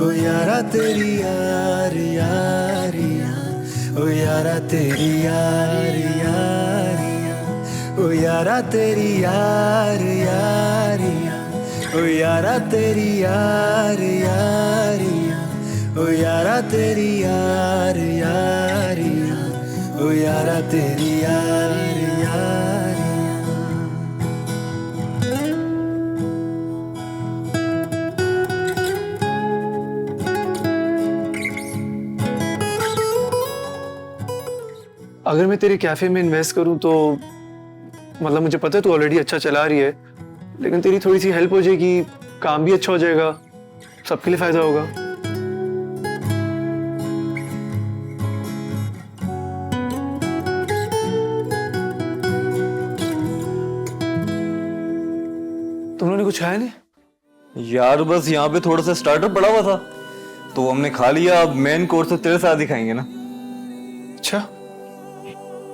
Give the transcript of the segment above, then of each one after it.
ओ यारा तेरी यार यारियां, ओ यारा तेरी यार यारियां, ओ यारा तेरी यार यारियां, ओ यारा तेरी यार यारियां, ओ यारा तेरी यार यारियां, ओ यारा तेरी यार यारियां। अगर मैं तेरे कैफे में इन्वेस्ट करूं तो मतलब मुझे पता है तू ऑलरेडी अच्छा चला रही है, लेकिन तेरी थोड़ी सी हेल्प हो जाएगी, काम भी अच्छा हो जाएगा, सबके लिए फायदा होगा। तुम लोगों ने कुछ खाया नहीं? यार बस यहाँ पे थोड़ा सा स्टार्टर पड़ा हुआ था तो हमने खा लिया। अब मेन कोर्स तो तेरे साथ ही खाएंगे ना। अच्छा,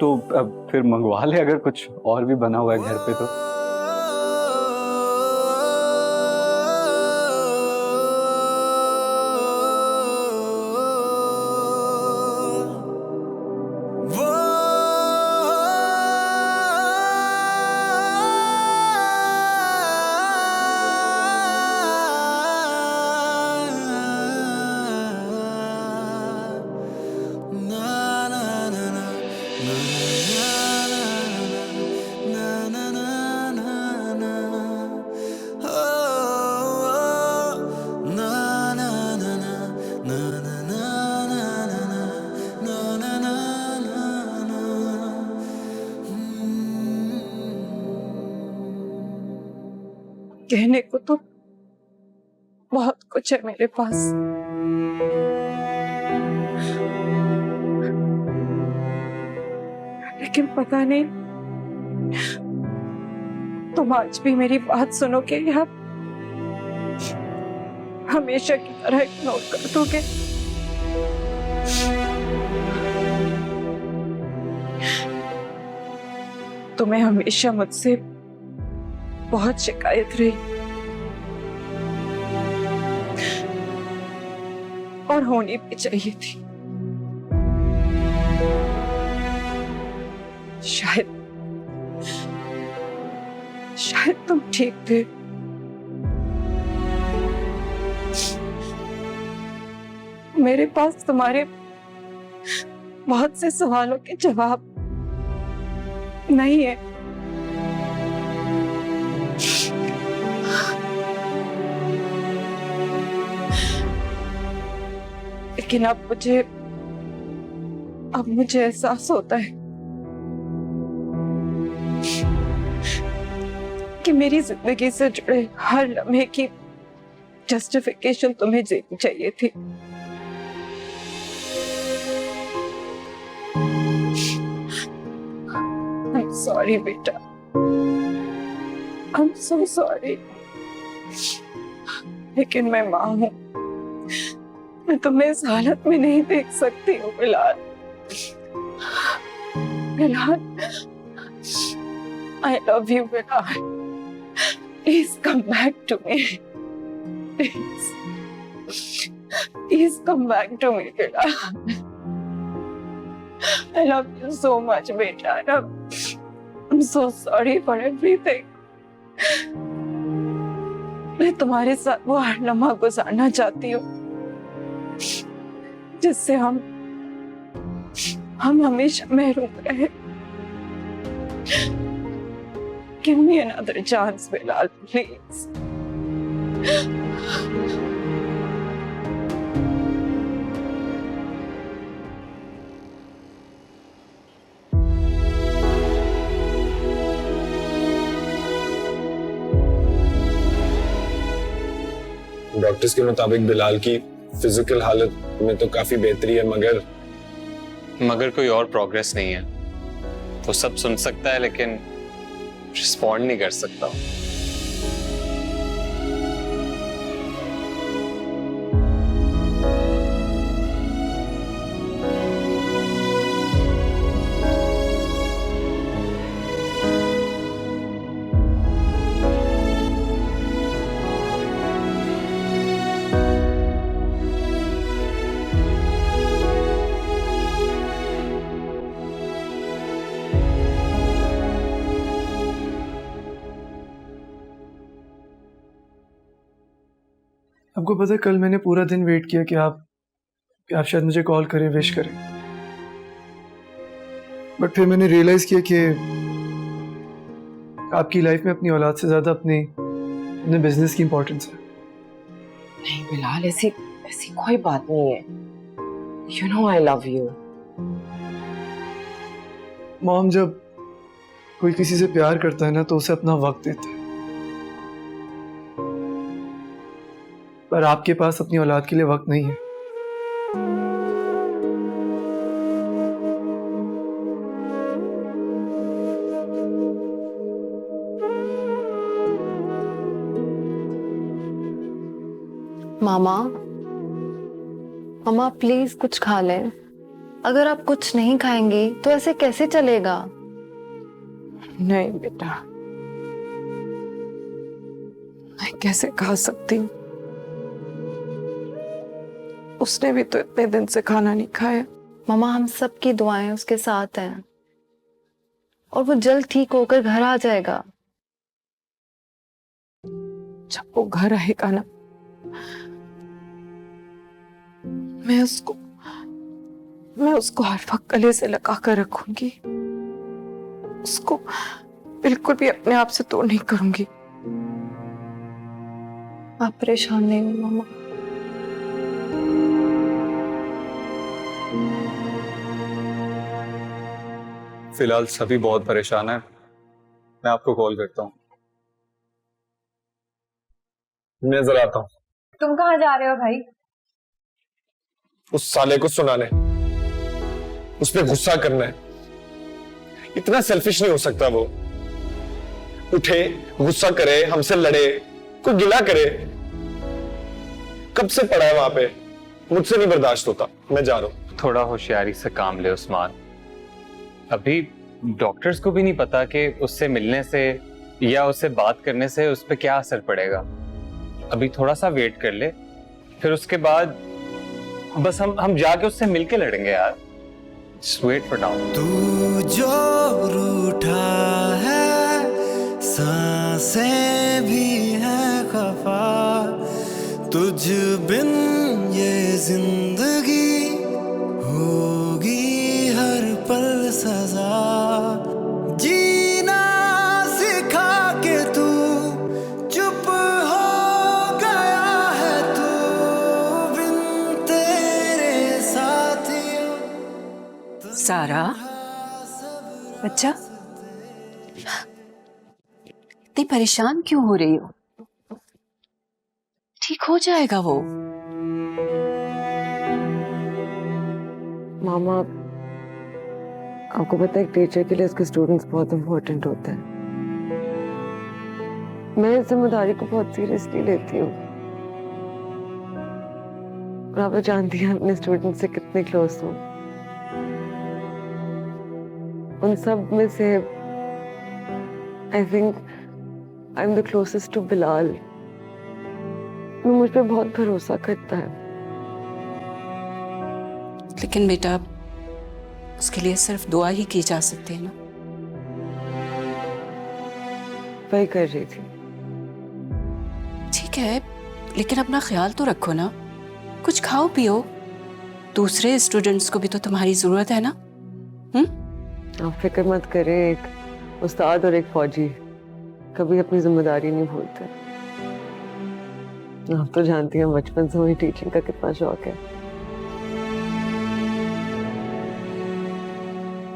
तो अब फिर मंगवा ले, अगर कुछ और भी बना हुआ है घर पे तो। कहने को तो बहुत कुछ है मेरे पास, लेकिन पता नहीं तुम आज भी मेरी बात सुनोगे या हमेशा की तरह इग्नोर कर दोगे। तुम्हें हमेशा मुझसे बहुत शिकायत रही और होनी भी चाहिए थी। शायद तुम ठीक थे, मेरे पास तुम्हारे बहुत से सवालों के जवाब नहीं है। लेकिन अब मुझे एहसास होता है कि मेरी जिंदगी से जुड़े हर लम्हे की जस्टिफिकेशन तुम्हें देनी चाहिए थी। I'm sorry बेटा, I'm so sorry। लेकिन मैं माँ हूँ, मैं तुम्हें इस हालत में नहीं देख सकती हूँ Bilal. Bilal, I love you Bilal. Please come back to me। Please come back to me Bilal. I love you so much बेटा। I'm so sorry for everything। मैं तुम्हारे साथ वो हर लम्हा गुजारना चाहती हूँ जिससे हम हमेशा महरूम रहे। Give me another chance, Bilal, please। Doctors के मुताबिक बिलाल की फिजिकल हालत में तो काफी बेहतरी है, मगर कोई और प्रोग्रेस नहीं है। वो सब सुन सकता है लेकिन रिस्पॉन्ड नहीं कर सकता। आपको पता है कल मैंने पूरा दिन वेट किया कि आप शायद मुझे कॉल करें, विश करें, बट फिर मैंने रियलाइज किया कि आपकी लाइफ में अपनी औलाद से ज्यादा अपने बिजनेस की इंपॉर्टेंस है। नहीं बिलाल, ऐसी ऐसी कोई बात नहीं है। You know I love you. Mom, जब कोई किसी से प्यार करता है ना तो उसे अपना वक्त देता है, पर आपके पास अपनी औलाद के लिए वक्त नहीं है। मामा, मामा प्लीज कुछ खा लें। अगर आप कुछ नहीं खाएंगी तो ऐसे कैसे चलेगा? नहीं बेटा, मैं कैसे खा सकती हूँ? उसने भी तो इतने दिन से खाना नहीं खाया। मामा, हम सबकी दुआएं उसके साथ हैं और वो जल्द ठीक होकर घर आ जाएगा। जब वो घर आएगा ना, मैं उसको हर वक्त गले से लगा कर रखूंगी। उसको बिल्कुल भी अपने आप से दूर नहीं करूंगी। आप परेशान नहीं हो मामा। फिलहाल सभी बहुत परेशान है, मैं आपको कॉल करता हूँ। मैं जरा आता हूँ। तुम कहाँ जा रहे हो भाई? उस साले को सुनाने, उस पे गुस्सा करना है। इतना सेल्फिश नहीं हो सकता वो। उठे, गुस्सा करे, हमसे लड़े, कोई गिला करे। कब से पड़ा है वहां पे, मुझसे नहीं बर्दाश्त होता। मैं जा रहा हूं। थोड़ा होशियारी से काम ले उस्मान। अभी डॉक्टर्स को भी नहीं पता कि उससे मिलने से या उससे बात करने से उस पर क्या असर पड़ेगा। अभी थोड़ा सा वेट कर ले, फिर उसके बाद बस हम जाके उससे मिलके लड़ेंगे यार। Just wait for now. तू जो रूठा है, सांसें भी हैं खफा, तुझ बिन ये जिंदगी होगी हर पल सजा। जीना सिखा के तू चुप हो गया है, तू बिन तेरे साथियों। सारा बच्चा, इतनी परेशान क्यों हो रही हो? ठीक हो जाएगा वो। मामा, आपको पता है टीचर के लिए उसके स्टूडेंट्स बहुत इम्पोर्टेंट होते हैं। मैं इस जिम्मेदारी को बहुत सीरियसली लेती हूँ। और आप तो जानती हैं अपने स्टूडेंट से कितने क्लोज हूँ। उन सब में से I think I am the closest to Bilal. वो मुझ पे बहुत भरोसा करता है। लेकिन बेटा, उसके लिए सिर्फ दुआ ही की जा सकती है ना। वही कर रही थी। ठीक है, लेकिन अपना ख्याल तो रखो ना। कुछ खाओ पियो। दूसरे स्टूडेंट्स को भी तो तुम्हारी जरूरत है ना। आप फिक्र मत करें, एक उस्ताद और एक फौजी कभी अपनी जिम्मेदारी नहीं भूलते। आप तो जानती हैं बचपन से मुझे टीचिंग का कितना शौक है।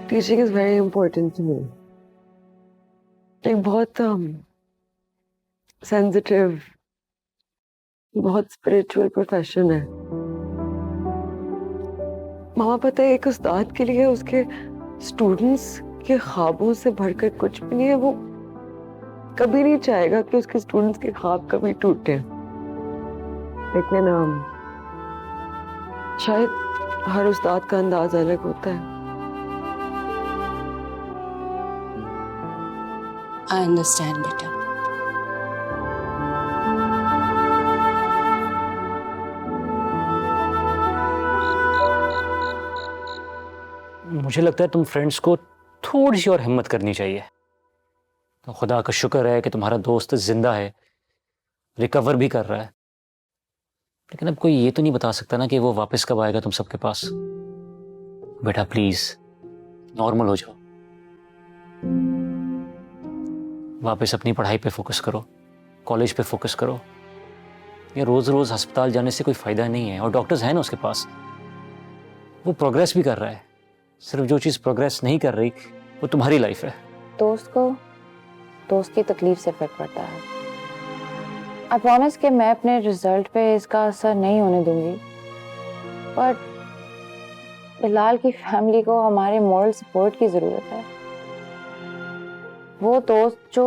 Teaching is very important to me. एक बहुत सेंसिटिव, बहुत स्पिरिचुअल प्रोफेशन है। मामा, पता है एक उस्ताद के लिए उसके स्टूडेंट्स के ख्वाबों से बढ़कर कुछ भी नहीं है। वो कभी नहीं चाहेगा कि उसके स्टूडेंट्स के ख्वाब कभी टूटे। लेकिन शायद हर उस्ताद का अंदाज अलग होता है। आई अंडरस्टैंड बेटा। मुझे लगता है तुम फ्रेंड्स को थोड़ी सी और हिम्मत करनी चाहिए। तो खुदा का शुक्र है कि तुम्हारा दोस्त जिंदा है, रिकवर भी कर रहा है। लेकिन अब कोई ये तो नहीं बता सकता ना कि वो वापस कब आएगा तुम सबके पास। बेटा प्लीज नॉर्मल हो जाओ, वापस अपनी पढ़ाई पे फोकस करो, कॉलेज पे फोकस करो। ये रोज रोज अस्पताल जाने से कोई फायदा नहीं है, और डॉक्टर्स हैं ना उसके पास, वो प्रोग्रेस भी कर रहा है। सिर्फ जो चीज प्रोग्रेस नहीं कर रही वो तुम्हारी लाइफ है। दोस्त को दोस्त की तकलीफ से फर्क पड़ता है। आई प्रॉमिस कि मैं अपने रिजल्ट पे इसका असर नहीं होने दूंगी, पर बिलाल की फैमिली को हमारे मॉरल सपोर्ट की जरूरत है। वो दोस्त जो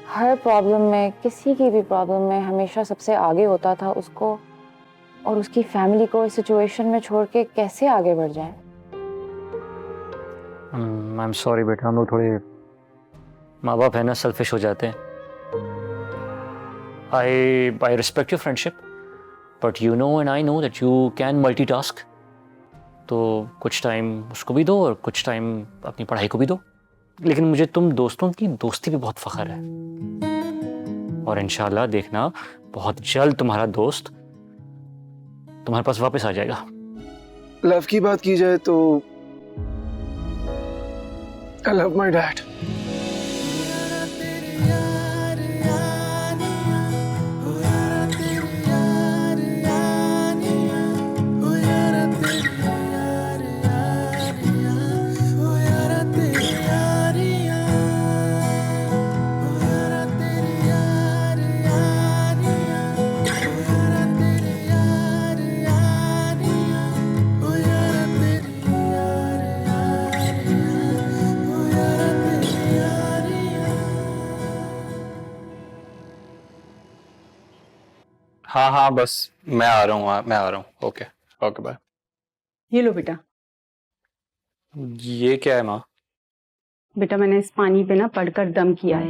हर प्रॉब्लम में, किसी की भी प्रॉब्लम में हमेशा सबसे आगे होता था, उसको और उसकी फैमिली को इस सिचुएशन में छोड़ के कैसे आगे बढ़ जाए। आई एम सॉरी बेटा, हम लोग थोड़े माँ बाप है ना, सेल्फिश हो जाते हैं। I respect your friendship, but you know and I know that you can multitask. तो कुछ टाइम उसको भी दो और कुछ टाइम अपनी पढ़ाई को भी दो। लेकिन मुझे तुम दोस्तों की दोस्ती पे बहुत फख्र है, और इंशाल्लाह देखना बहुत जल्द तुम्हारा दोस्त तुम्हारे पास वापस आ जाएगा। लव की बात की जाए तो आई लव माय डैड। हाँ हाँ बस मैं आ रहा हूँ, मैं आ रहा हूँ। Okay okay bye. ये लो बेटा। ये क्या है माँ? बेटा मैंने इस पानी पे ना पढ़कर दम किया है,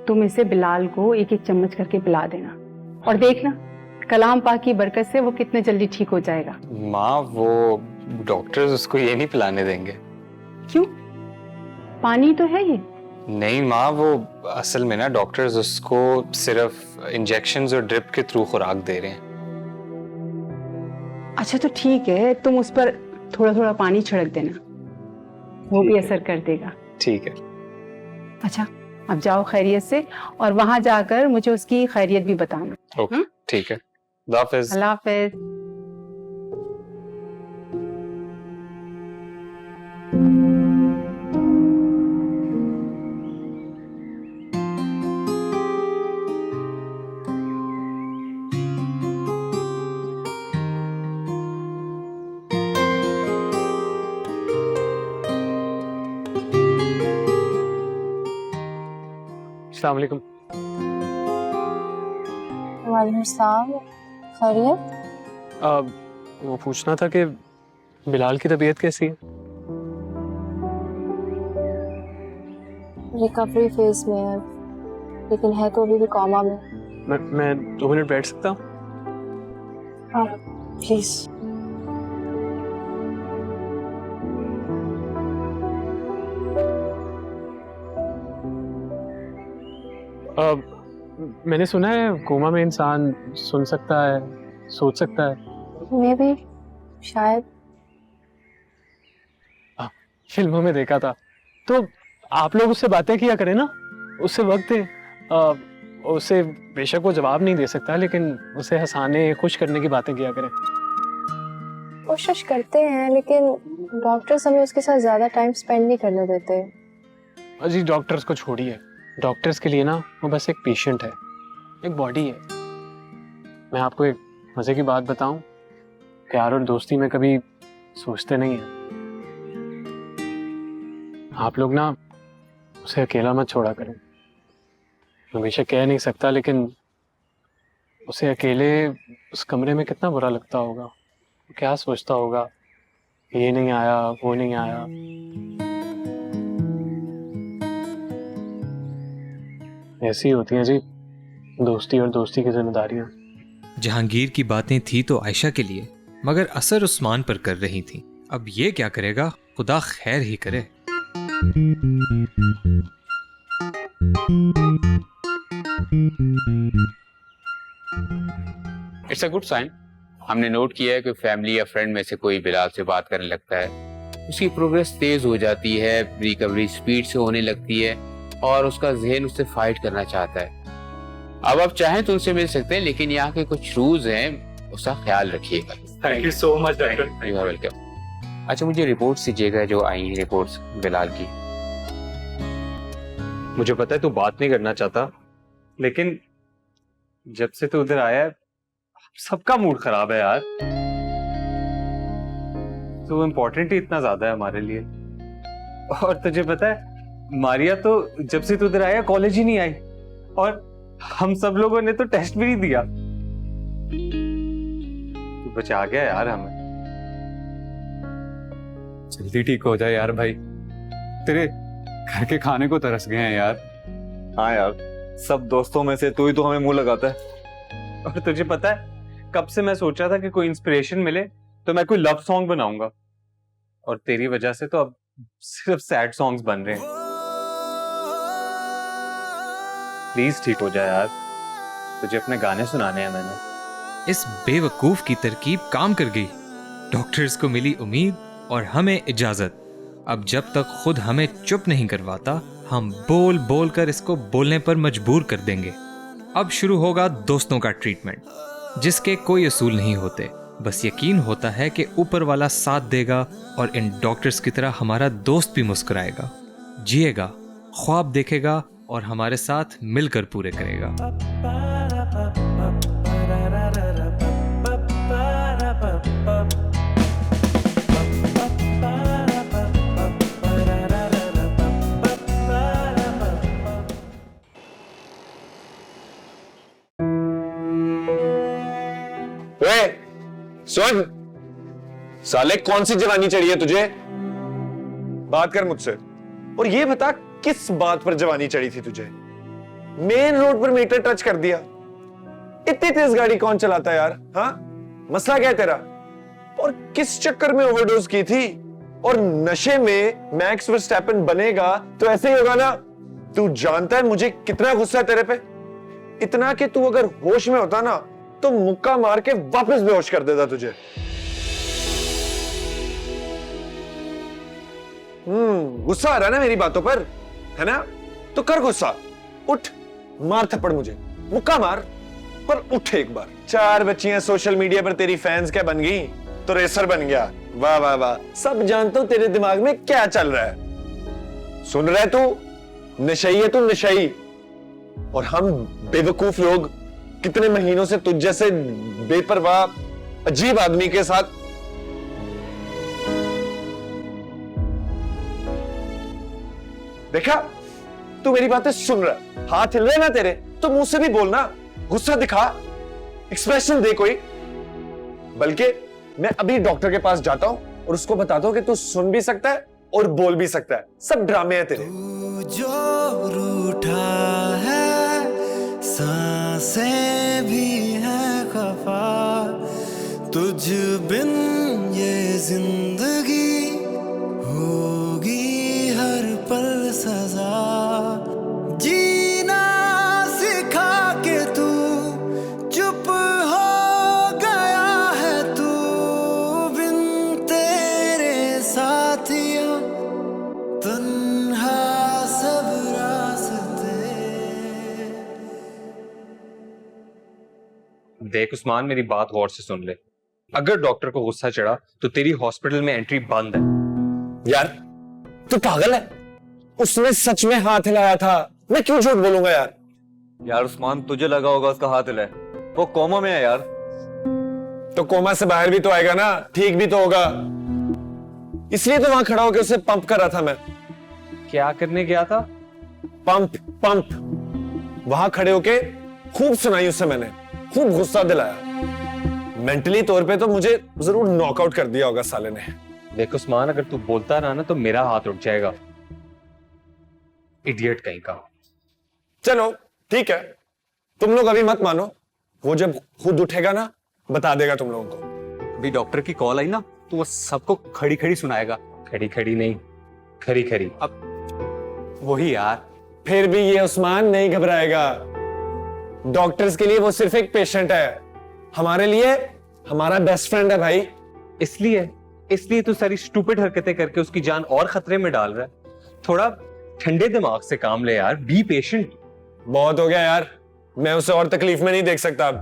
तुम इसे बिलाल को एक एक चम्मच करके पिला देना, और देखना कलाम पाक की बरकत से वो कितने जल्दी ठीक हो जाएगा। माँ वो डॉक्टर्स उसको ये नहीं पिलाने देंगे। क्यों? पानी तो है ये। नहीं माँ, वो असल में ना डॉक्टर्स उसको सिर्फ इंजेक्शंस और ड्रिप के थ्रू खुराक दे रहे हैं। अच्छा तो ठीक है, तुम उस पर थोड़ा थोड़ा पानी छिड़क देना, वो भी असर कर देगा। ठीक है। अच्छा अब जाओ खैरियत से, और वहां जाकर मुझे उसकी खैरियत भी बताना। ओके ठीक है, अल्लाह हाफिज। अल्लाह हाफिज। अस्सलाम वालेकुम। वालेकुम सलाम। खैरियत? वो पूछना था कि बिलाल की तबीयत कैसी है? रिकवरी फेज में है, लेकिन है तो अभी भी कोमा में। मैं 2 मिनट बैठ सकता हूँ? हाँ प्लीज। मैंने सुना है कोमा में इंसान सुन सकता है, सोच सकता है। मैं भी शायद फिल्मों में देखा था। तो आप लोग उससे बातें किया करें ना, उससे वक्त दें। उसे बेशक वो जवाब नहीं दे सकता, लेकिन उसे हंसाने खुश करने की बातें किया करें। कोशिश करते हैं, लेकिन डॉक्टर्स हमें उसके साथ ज्यादा टाइम स्पेंड नहीं करने देते। अजी डॉक्टर्स को छोड़िए, डॉक्टर्स के लिए ना वो बस एक पेशेंट है, एक बॉडी है। मैं आपको एक मजे की बात बताऊं, प्यार और दोस्ती में कभी सोचते नहीं हैं। आप लोग ना उसे अकेला मत छोड़ा करें। हमेशा कह नहीं सकता, लेकिन उसे अकेले उस कमरे में कितना बुरा लगता होगा। वो क्या सोचता होगा, ये नहीं आया, वो नहीं आया। ऐसी होती हैं जी दोस्ती और दोस्ती की जिम्मेदारियां। जहांगीर की बातें थी तो आयशा के लिए, मगर असर उस्मान पर कर रही थी। अब ये क्या करेगा, खुदा खैर ही करे। It's a good sign. हमने नोट किया है कि फैमिली या फ्रेंड में से कोई बिलाल से बात करने लगता है, उसकी प्रोग्रेस तेज हो जाती है, रिकवरी स्पीड से होने लगती है और उसका जहन उससे फाइट करना चाहता है। अब आप चाहें तो उनसे मिल सकते हैं, लेकिन यहाँ के कुछ रूल्स हैं, उसका ख्याल रखिएगा। Thank you so much doctor. You are welcome. अच्छा, मुझे रिपोर्ट्स दीजिएगा जो आई हैं, रिपोर्ट्स बिलाल की। मुझे पता है तू बात नहीं करना चाहता, लेकिन जब से तू उधर आया है सबका मूड खराब है यार। तू इम्पोर्टेंट ही इतना ज्यादा है हमारे लिए। और तुझे पता है मारिया तो जब से तू उधर आया कॉलेज ही नहीं आई, और हम सब लोगों ने तो टेस्ट भी नहीं दिया। तू बचा गया यार हमें। जल्दी ठीक हो जाए यार भाई, तेरे घर के खाने को तरस गए हैं यार। हाँ यार, सब दोस्तों में से तू ही तो हमें मुंह लगाता है। और तुझे पता है कब से मैं सोच रहा था कि कोई इंस्पिरेशन मिले तो मैं कोई लव सॉन्ग बनाऊंगा, और तेरी वजह से तो अब सिर्फ सैड सॉन्ग्स बन रहे हैं। प्लीज ठीक हो जाए यार, तुझे अपने गाने सुनाने हैं मैंने। इस बेवकूफ की तरकीब काम कर गई। डॉक्टर्स को मिली उम्मीद और हमें इजाजत। अब जब तक खुद हमें चुप नहीं करवाता, हम बोल बोल कर इसको बोलने पर मजबूर कर देंगे। अब शुरू होगा दोस्तों का ट्रीटमेंट, जिसके कोई असूल नहीं होते, बस यकीन होता है कि ऊपर वाला साथ देगा और इन डॉक्टर्स की तरह हमारा दोस्त भी मुस्कुराएगा, जिएगा, ख्वाब देखेगा और हमारे साथ मिलकर पूरे करेगा। सुन साले, कौन सी जवानी चढ़ी है तुझे? बात कर मुझसे और ये बता किस बात पर जवानी चढ़ी थी तुझे? मेन रोड पर मीटर टच कर दिया। इतनी तेज गाड़ी कौन चलाता है यार? हाँ, मसला क्या है तेरा? और किस चक्कर में ओवरडोज की थी? और नशे में मैक्स वर्स्टैपन बनेगा तो ऐसे ही होगा ना। तू जानता है मुझे कितना गुस्सा है तेरे पे, इतना कि तू अगर होश में होता ना तो मुक्का मार के वापस बेहोश कर देता तुझे। गुस्सा आ रहा है ना मेरी बातों पर, है ना? तो कर गुस्सा, उठ, मार थप्पड़ मुझे, मुक्का मार, पर उठ एक बार। 4 बच्चियां सोशल मीडिया पर तेरी फैंस क्या बन गई तो रेसर बन गया। वाह वाह वाह, सब जानता हूं तेरे दिमाग में क्या चल रहा है। सुन रहा है तू? नशई है तू, नशई। और हम बेवकूफ लोग कितने महीनों से तुझ जैसे बेपरवाह अजीब आदमी के साथ। देखा, तू मेरी बातें सुन रहा, हाथ हिल रहे ना तेरे तो मुंह से भी बोलना, गुस्सा दिखा, एक्सप्रेशन दे कोई। बल्कि मैं अभी डॉक्टर के पास जाता हूं और उसको बताता हूं कि तू सुन भी सकता है और बोल भी सकता है। सब ड्रामे हैं तेरे। जो रूठा है सांसें भी हैं खफा, तुझ बिन ये जिंदगी होगी हर पल सजा। जीना सिखा के तू चुप हो गया है, तू बिन तेरे साथियों तन्हा सब रास्ते। देख उस्मान, मेरी बात गौर से सुन ले। अगर डॉक्टर को गुस्सा चढ़ा तो तेरी हॉस्पिटल में एंट्री बंद है। यार तू पागल है, उसने सच में हाथ हिलाया था, मैं क्यों झूठ बोलूंगा यार? यार उस्मान, तुझे लगा होगा उसका हाथ हिला है, वो कोमा में है यार। तो कोमा से बाहर भी तो आएगा ना, ठीक भी तो होगा। इसलिए तो वहां खड़ा होकर उसे पंप कर रहा था मैं। क्या करने गया था? Pump pump. वहां खड़े होके खूब सुनाई उससे मैंने, खूब गुस्सा दिलाया। मेंटली तौर पे तो मुझे जरूर नॉकआउट कर दिया होगा साले ने। देख उस्मान, अगर तू बोलता रहा ना तो मेरा हाथ उठ जाएगा। इडियट कहीं का। चलो ठीक है, तुम लोग अभी मत मानो, वो जब खुद उठेगा ना बता देगा तुम लोगों को। अभी डॉक्टर की कॉल आई ना तो वो सबको खड़ी खड़ी सुनाएगा। खड़ी खड़ी नहीं, खरी खरी। अब वही यार। फिर भी ये उस्मान नहीं घबराएगा। डॉक्टर्स के लिए वो सिर्फ एक पेशेंट है, हमारे लिए हमारा बेस्ट फ्रेंड है भाई। इसलिए तो सारी स्टूपिड हरकतें करके उसकी जान और खतरे में डाल रहा है। थोड़ा ठंडे दिमाग से काम ले यार, बी पेशेंट। बहुत हो गया यार, मैं उसे और तकलीफ में नहीं देख सकता अब।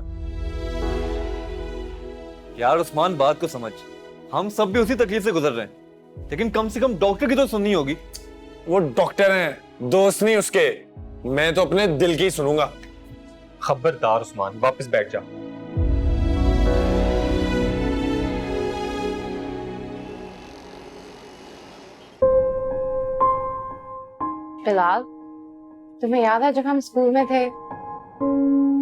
यार उस्मान, बात को समझ, हम सब भी उसी तकलीफ से गुजर रहे हैं, लेकिन कम से कम डॉक्टर की तो सुननी होगी। वो डॉक्टर हैं, दोस्त नहीं उसके। मैं तो अपने दिल की सुनूंगा। खबरदार उस्मान, वापस बैठ जा। बिलाल, तुम्हें याद है जब हम स्कूल में थे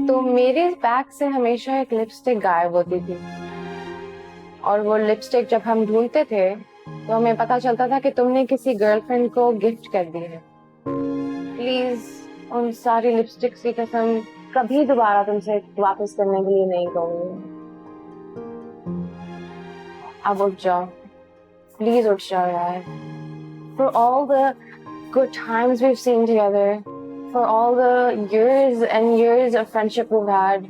तो मेरे बैग से हमेशा एक लिपस्टिक गायब होती थी, और वो लिपस्टिक जब हम ढूंढते थे तो हमें पता चलता था कि तुमने किसी गर्लफ्रेंड को गिफ्ट कर दी है। प्लीज उन सारी लिपस्टिक्स की कसम, कभी दोबारा तुमसे वापस करने के लिए नहीं कहूंगी। अब उठ जाओ, प्लीज उठ जाओ यार। For all the good times we've seen together, for all the years and years of friendship we've had.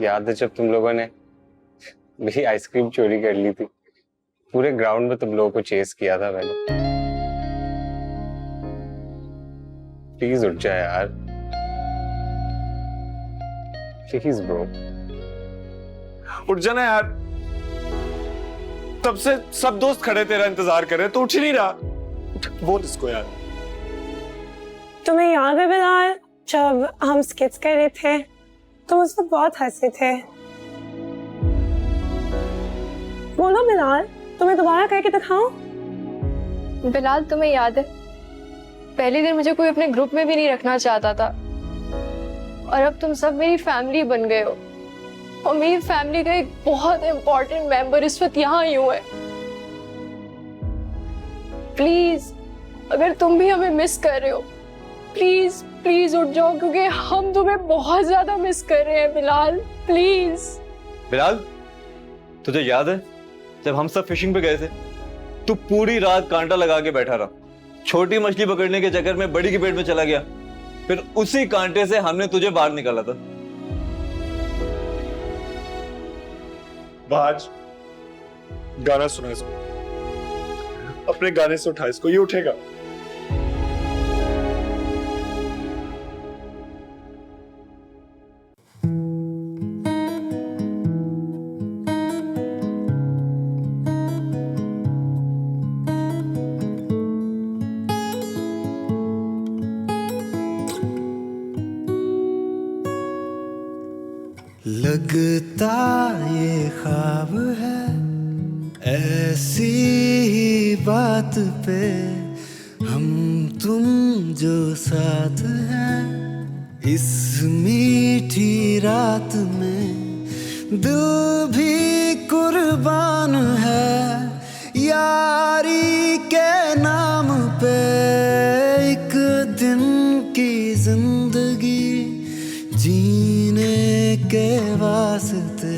याद है जब तुम लोगों ने मेरी आइसक्रीम चोरी कर ली थी? पूरे ग्राउंड में तुम लोगों को चेस किया था मैंने। प्लीज उठ जा यार, प्लीज ब्रो। उठ जाना यार, तब से सब दोस्त खड़े तेरा इंतजार कर रहे, तो उठ ही नहीं रहा। बोल इसको यार। तुम्हें याद है बिलाल, जब हम स्किट्स कर रहे थे तुम उस वक्त बहुत हंसे थे। बोलो बिलाल, तुम्हें दोबारा करके दिखाऊं? बिलाल, तुम्हें याद है पहले दिन मुझे कोई अपने ग्रुप में भी नहीं रखना चाहता था, और अब तुम सब मेरी फैमिली बन गए हो, और मेरी फैमिली का एक बहुत इंपॉर्टेंट मेंबर इस वक्त यहाँ ही है। प्लीज, अगर तुम भी हमें मिस कर रहे हो, प्लीज प्लीज उठ जाओ, क्योंकि हम तुम्हें बहुत ज्यादा मिस कर रहे हैं बिलाल। प्लीज। बिलाल, तुझे याद है जब हम सब फिशिंग पे गए थे, तू पूरी रात कांटा लगा के बैठा रहा, छोटी मछली पकड़ने के चक्कर में बड़ी की पेट में चला गया, फिर उसी कांटे से हमने तुझे बाहर निकाला था। बाज, गाना सुना इसको, अपने गाने से उठा इसको, ये उठेगा। लगता ये ख्वाब है, ऐसी ही बात पे हम तुम जो साथ हैं, इस मीठी रात में दिल भी कुर्बान है। यारी के नाम पे एक दिन की जिंदगी जीने के वास्ते,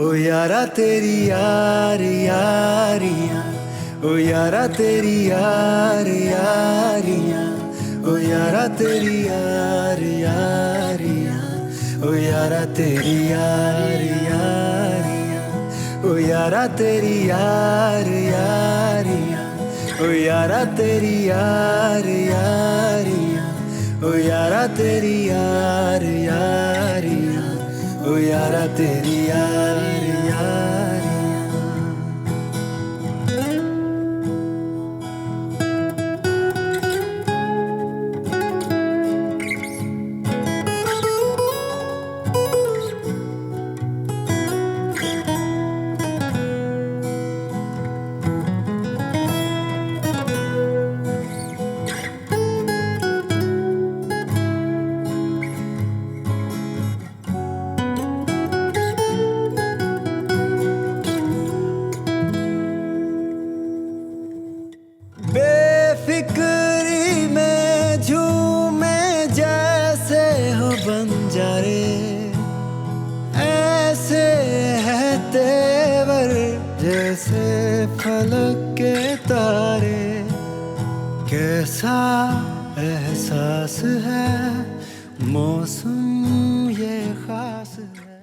ओ यारा तेरी यार यारियां, ओ यारा तेरी यार यारियां, ओ यारा तेरी यार यारियां, ओ यारा तेरी यार यारियां, ओ यारा तेरी यार यारियां, ओ यारा तेरी यार यारियां, ओ यारा तेरी यार यारियां, ओ यारा तेरी यार यारियां। कैसा एहसास है, मौसम ये खास है।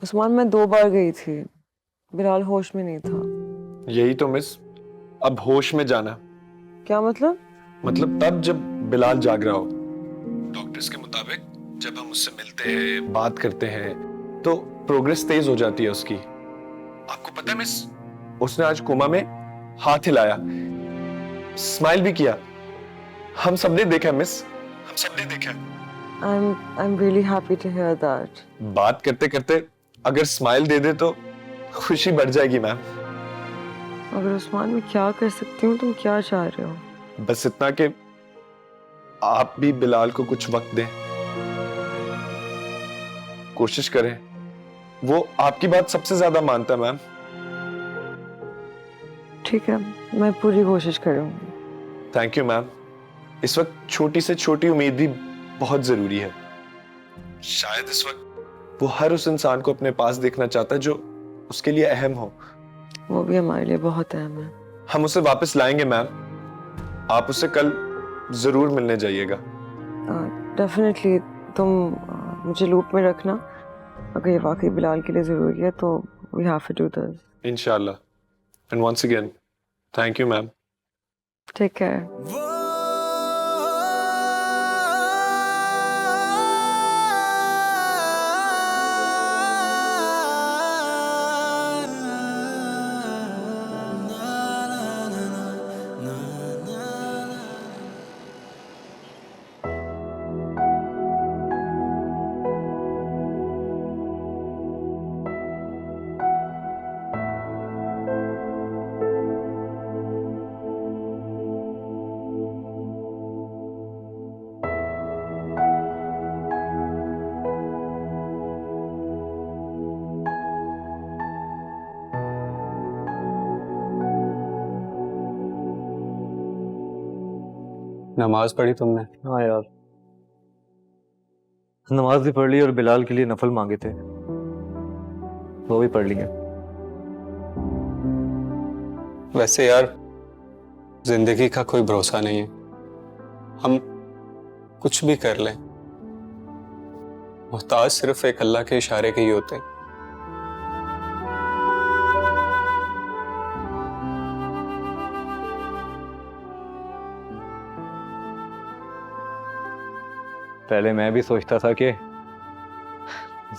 उस्मान, मैं 2 बार गई थी, बिलाल होश में नहीं था। यही तो मिस, अब होश में जाना। क्या मतलब? मतलब तब जब बिलाल जाग रहा हो। डॉक्टर्स के मुताबिक जब हम उससे मिलते हैं, बात करते हैं, तो प्रोग्रेस तेज हो जाती है उसकी। आपको पता है मिस, उसने आज कोमा में हाथ हिलाया, स्माइल भी किया। हम सबने देखा मिस, हम सबने देखा। I'm really happy to hear that. बात करते करते अगर स्माइल दे दे तो खुशी बढ़ जाएगी मैम। अगर उस्मान, मैं क्या कर सकती हूँ? तुम क्या चाह रहे हो? बस इतना कि आप भी बिलाल को कुछ वक्त दें, कोशिश करें। वो आपकी बात सबसे ज्यादा मानता है मैम। ठीक है, मैं पूरी कोशिश करूंगी। Thank you ma'am. इस वक्त छोटी से छोटी उम्मीद भी बहुत जरूरी है। शायद इस वक्त वो हर उस इंसान को अपने पास देखना चाहता है जो उसके लिए अहम हो। वो भी हमारे लिए बहुत अहम है। हम उसे वापस लाएंगे मैम। आप उसे कल जरूर मिलने जाइएगा। डेफिनेटली। तुम मुझे लूप में रखना। अगर ये वाकई बिलाल के लिए जरूरी है तो we have to do this. इंशाल्लाह। And once again thank you ma'am. Take care. नमाज पढ़ी तुमने? हाँ यार, नमाज भी पढ़ ली और बिलाल के लिए नफल मांगे थे, वो भी पढ़ लिए। वैसे यार, जिंदगी का कोई भरोसा नहीं है। हम कुछ भी कर लें, मोहताज सिर्फ एक अल्लाह के इशारे के ही होते हैं। पहले मैं भी सोचता था कि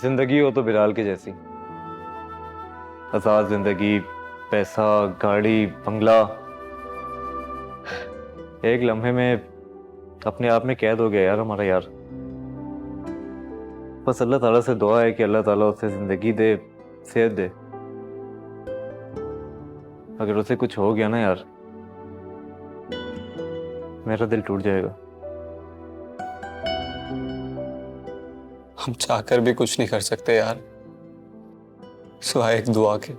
जिंदगी हो तो बिलाल के जैसी, आजाद जिंदगी, पैसा, गाड़ी, बंगला, एक लम्हे में अपने आप में कैद हो गया यार हमारा यार। बस अल्लाह ताला से दुआ है कि अल्लाह ताला उसे जिंदगी दे, सेहत दे। अगर उसे कुछ हो गया ना यार, मेरा दिल टूट जाएगा। हम चाहकर भी कुछ नहीं कर सकते यार, सिवाय एक दुआ के।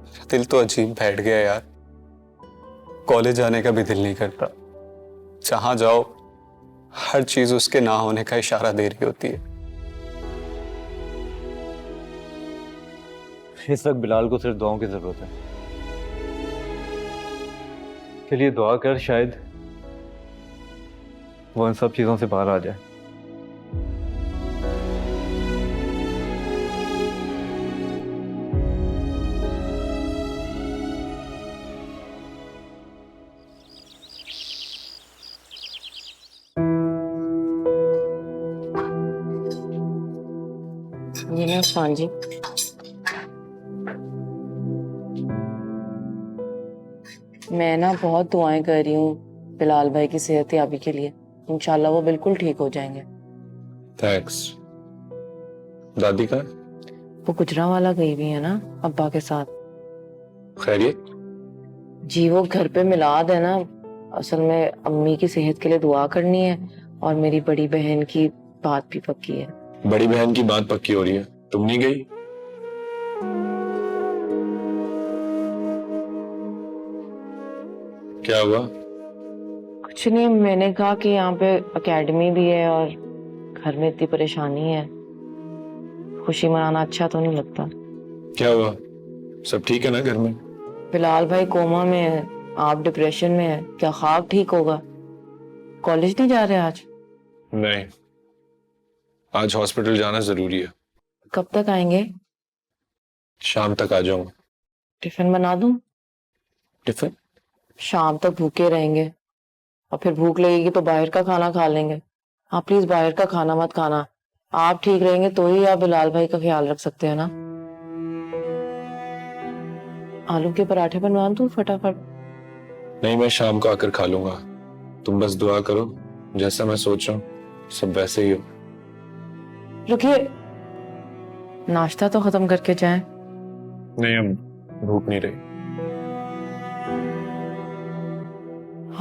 मेरा दिल तो अजीब बैठ गया यार। कॉलेज जाने का भी दिल नहीं करता। जहां जाओ हर चीज उसके ना होने का इशारा दे रही होती है। इस वक्त बिलाल को सिर्फ दुआओं की जरूरत है। के लिए दुआ कर, शायद वो इन सब चीजों से बाहर आ जाए। जी ना उस्मान जी, मैं ना बहुत दुआएं कर रही हूँ बिलाल भाई की सेहत याबी के लिए। इंशाल्लाह वो बिल्कुल ठीक हो जाएंगे। थैंक्स। दादी का? वो गुजरांवाला गई हुई है ना अब्बा के साथ। खैरियत? जी वो घर पे मिलाद है ना, असल में अम्मी की सेहत के लिए दुआ करनी है और मेरी बड़ी बहन की बात भी पक्की है। बड़ी बहन की बात पक्की हो रही है, तुम नहीं गई? क्या हुआ? कुछ नहीं, मैंने कहा कि यहाँ पे एकेडमी भी है और घर में इतनी परेशानी है, खुशी मनाना अच्छा तो नहीं लगता। क्या हुआ? सब ठीक है ना घर में? बिलाल भाई कोमा में है, आप डिप्रेशन में हैं, क्या ख्वाब ठीक होगा? कॉलेज नहीं जा रहे आज? नहीं, आज हॉस्पिटल जाना जरूरी है। कब तक आएंगे? शाम तक आ जाऊंगा। टिफिन बना दूं? टिफिन? शाम तक भूखे रहेंगे और फिर भूख लगेगी तो बाहर का खाना खा लेंगे। आप प्लीज बाहर का खाना मत खाना। आप ठीक रहेंगे तो ही आप बिलाल भाई का ख्याल रख सकते हैं ना। आलू के पराठे बनवा दूं फटाफट? नहीं, मैं शाम को आकर खा लूंगा। तुम बस दुआ करो, जैसा मैं सोच रहा हूँ सब वैसे ही हो। रुकिए, नाश्ता तो खत्म करके जाएं। नहीं, हम भूख नहीं रही।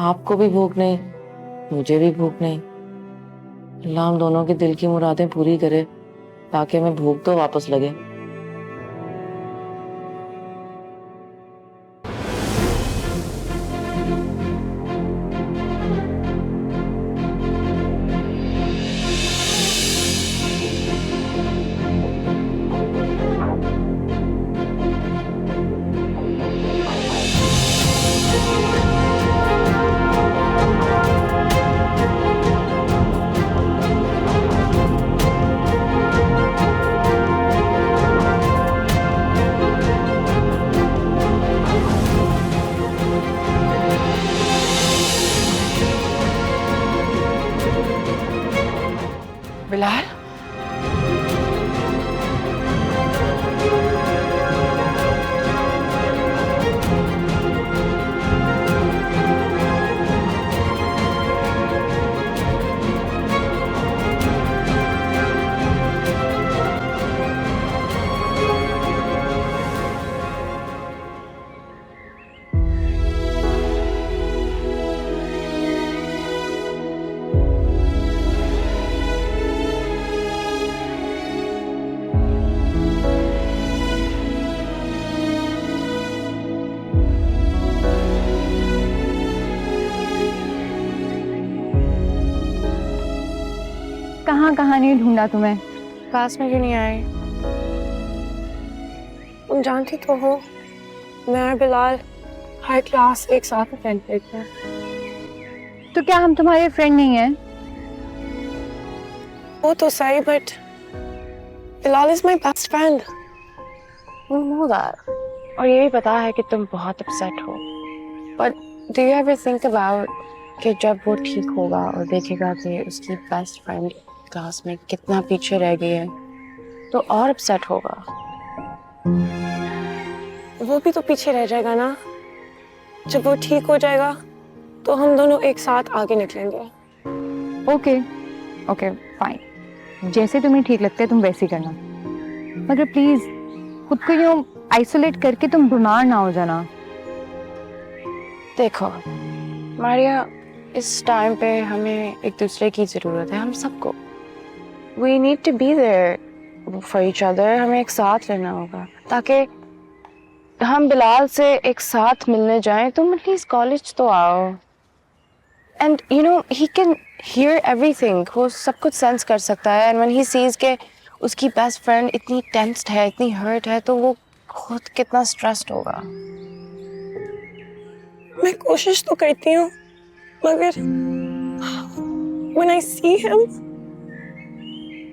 आपको भी भूख नहीं, मुझे भी भूख नहीं। अल्लाह हम दोनों के दिल की मुरादें पूरी करे ताकि हमें भूख तो वापस लगे। बिलाल, कहाँ कहाँ नहीं ढूंढा तुम्हें? क्लास में क्यों नहीं आए? तुम जानती तो हो, मैं और बिलाल हर क्लास एक साथ अटेंड करते हैं। तो क्या हम तुम्हारे फ्रेंड नहीं हैं? वो तो सही, but Bilal is my best friend. You know that. और ये भी पता है कि तुम बहुत अपसेट हो। But do you ever think about कि जब वो ठीक होगा और देखेगा कि उसकी बेस्ट फ्रेंड क्लास में कितना पीछे रह गई है तो और अपसेट होगा। वो भी तो पीछे रह जाएगा ना। जब वो ठीक हो जाएगा तो हम दोनों एक साथ आगे निकलेंगे। ओके ओके फाइन, जैसे तुम्हें ठीक लगता है तुम वैसे ही करना, मगर प्लीज खुद को यूं आइसोलेट करके तुम बीमार ना हो जाना। देखो मारिया, इस टाइम पे हमें एक दूसरे की जरूरत है, हम सबको। We need to be there for each other. हमें एक साथ रहना होगा ताकि हम बिलाल से एक साथ मिलने जाएं। तुम एटलीस्ट कॉलेज तो आओ। And you know he can hear everything. वो सब कुछ सेंस कर सकता है। And when he sees के उसकी बेस्ट फ्रेंड इतनी टेंस्ड है, इतनी हर्ट है, तो वो खुद कितना स्ट्रेस्ड होगा। मैं कोशिश तो करती हूँ, मगर when I see him,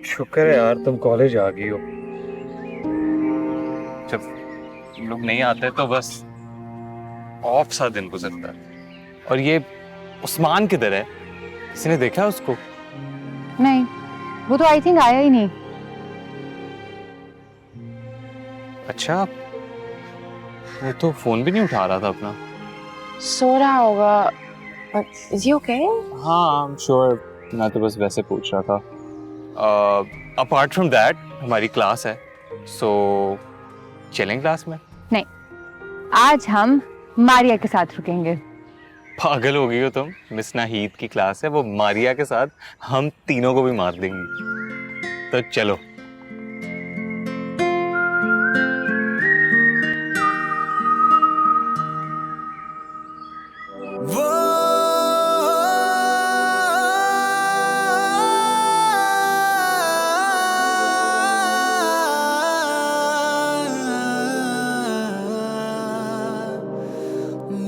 शुक्र है यार तुम कॉलेज आ गई हो। जब लोग नहीं आते तो बस ऑफ सा दिन गुजरता है। और ये उस्मान किधर है? किसी ने देखा उसको? नहीं, वो तो आई थिंक आया ही नहीं। अच्छा, वो तो फोन भी नहीं उठा रहा था अपना। सो रहा होगा। Is he okay? हाँ, I'm sure. मैं तो बस वैसे पूछ रहा था। अपार्ट फ्रॉम दैट हमारी क्लास है, सो चलें क्लास में? नहीं, आज हम मारिया के साथ रुकेंगे। पागल हो गई हो तुम? मिस नाहीद की क्लास है, वो मारिया के साथ हम तीनों को भी मार देंगी। तो चलो।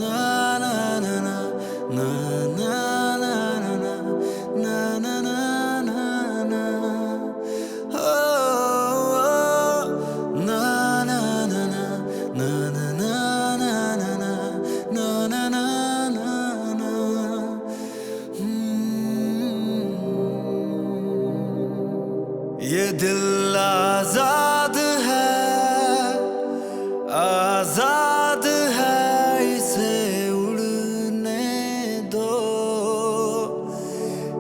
na na ये दिल आज़ाद